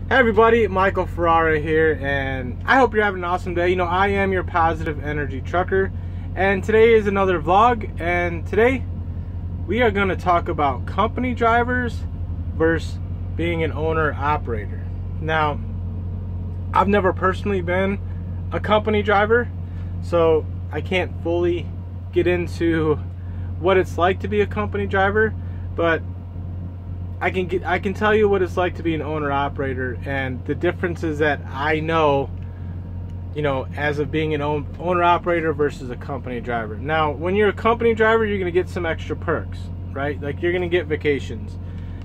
Hey everybody, Michael Ferrara here, and I hope you're having an awesome day. You know, I am your positive energy trucker, and today is another vlog, and today we are going to talk about company drivers versus being an owner-operator. Now, I've never personally been a company driver, so I can't fully get into what it's like to be a company driver, but I can tell you what it's like to be an owner-operator and the differences that I know, you know, as of being an owner-operator versus a company driver. Now, when you're a company driver, you're going to get some extra perks, right? Like, you're going to get vacations,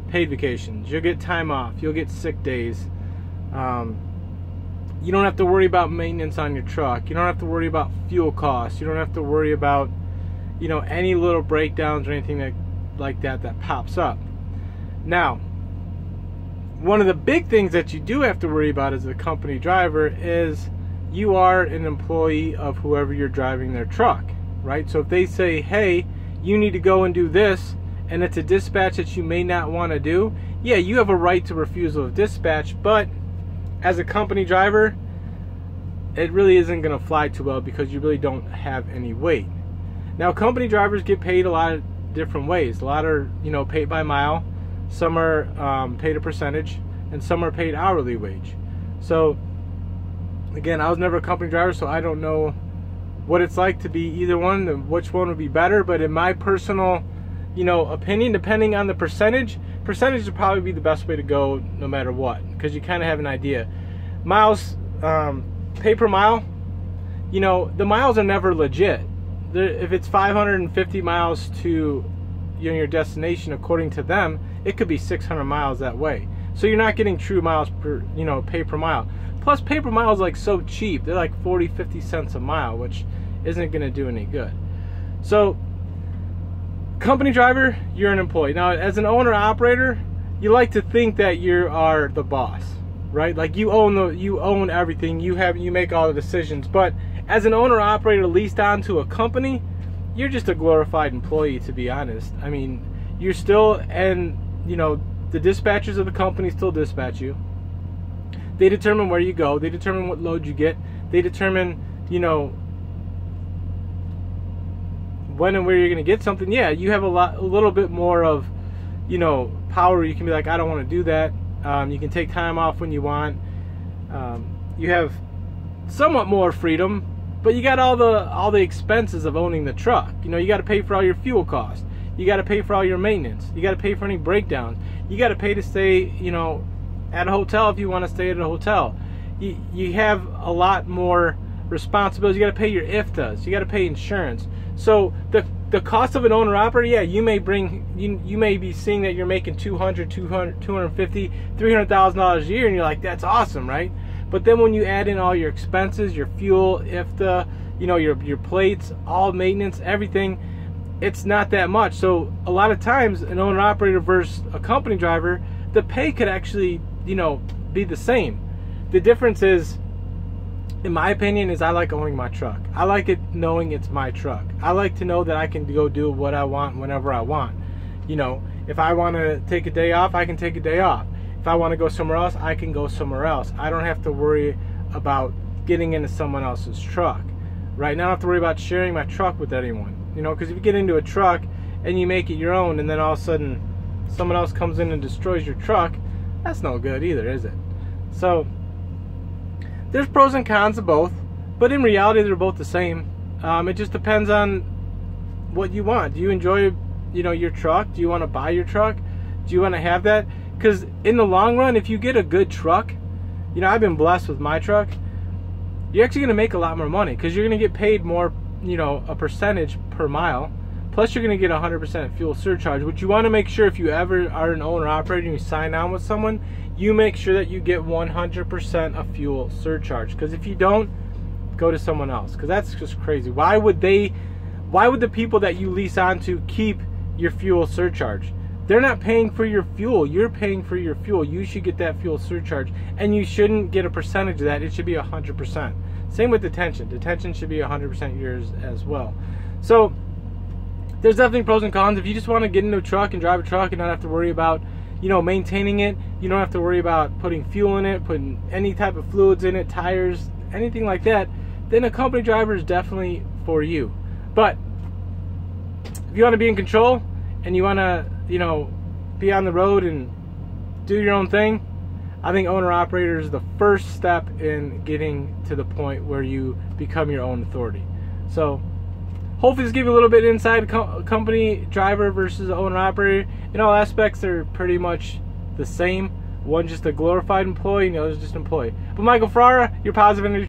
paid vacations. You'll get time off. You'll get sick days. You don't have to worry about maintenance on your truck. You don't have to worry about fuel costs. You don't have to worry about, you know, any little breakdowns or anything like that pops up. Now, one of the big things that you do have to worry about as a company driver is you are an employee of whoever you're driving their truck, right? So if they say, hey, you need to go and do this, and it's a dispatch that you may not want to do, yeah, you have a right to refusal of dispatch, but as a company driver, it really isn't going to fly too well because you really don't have any weight. Now, company drivers get paid a lot of different ways. A lot are, you know, paid by mile. Some are paid a percentage, and some are paid hourly wage. So, again, I was never a company driver, so I don't know what it's like to be either one, and which one would be better. But in my personal, you know, opinion, depending on the percentage would probably be the best way to go no matter what, because you kind of have an idea. Miles, pay per mile, you know, the miles are never legit. If it's 550 miles to your destination, according to them, it could be 600 miles that way. So you're not getting true miles per, you know, pay per mile. Plus, pay per mile is like so cheap. They're like 40-50 cents a mile, which isn't going to do any good. So, company driver, you're an employee. Now, as an owner operator, you like to think that you are the boss, right? Like, you own everything. You make all the decisions. But as an owner operator leased onto a company, you're just a glorified employee, to be honest. I mean, you're still, and you know, the dispatchers of the company still dispatch you. They determine where you go. They determine what load you get. They determine, you know, when and where you're going to get something. Yeah, you have a little bit more of, you know, power. You can be like, I don't want to do that. You can take time off when you want. You have somewhat more freedom, but you got all the expenses of owning the truck. You know, you got to pay for all your fuel costs. You got to pay for all your maintenance. You got to pay for any breakdowns. You got to pay to stay, you know, at a hotel if you want to stay at a hotel. You have a lot more responsibilities. You got to pay your IFTAs. You got to pay insurance. So the cost of an owner operator, yeah, you may be seeing that you're making $200,000, $250,000, $300,000 a year, and you're like, that's awesome, right? But then when you add in all your expenses, your fuel, IFTA, you know, your plates, all maintenance, everything, it's not that much. So a lot of times, an owner operator versus a company driver, the pay could actually, you know, be the same. The difference is, in my opinion, is I like owning my truck. I like it knowing it's my truck. I like to know that I can go do what I want whenever I want. You know, if I want to take a day off, I can take a day off. If I want to go somewhere else, I can go somewhere else. I don't have to worry about getting into someone else's truck. Right now, I don't have to worry about sharing my truck with anyone. You know, because if you get into a truck and you make it your own, and then all of a sudden someone else comes in and destroys your truck, that's no good either, is it? So there's pros and cons of both, but in reality, they're both the same. It just depends on what you want. Do you enjoy, you know, your truck? Do you want to buy your truck? Do you want to have that? Because in the long run, if you get a good truck, you know, I've been blessed with my truck, you're actually going to make a lot more money because you're going to get paid more, you know, a percentage per mile. Plus, you're going to get 100% fuel surcharge, which you want to make sure if you ever are an owner operator and you sign on with someone, you make sure that you get 100% of fuel surcharge. Because if you don't, go to someone else. Because that's just crazy. Why would the people that you lease onto keep your fuel surcharge? They're not paying for your fuel. You're paying for your fuel. You should get that fuel surcharge. And you shouldn't get a percentage of that. It should be 100%. Same with detention. Detention should be 100% yours as well. So there's definitely pros and cons. If you just want to get into a truck and drive a truck and not have to worry about, maintaining it. You don't have to worry about putting fuel in it, putting any type of fluids in it, tires, anything like that. Then a company driver is definitely for you. But if you want to be in control and you want to, be on the road and do your own thing, I think owner-operator is the first step in getting to the point where you become your own authority. So hopefully this gives you a little bit inside company driver versus owner-operator. In all aspects, they're pretty much the same. One just a glorified employee, and the other is just an employee. But Michael Ferrara, your positive energy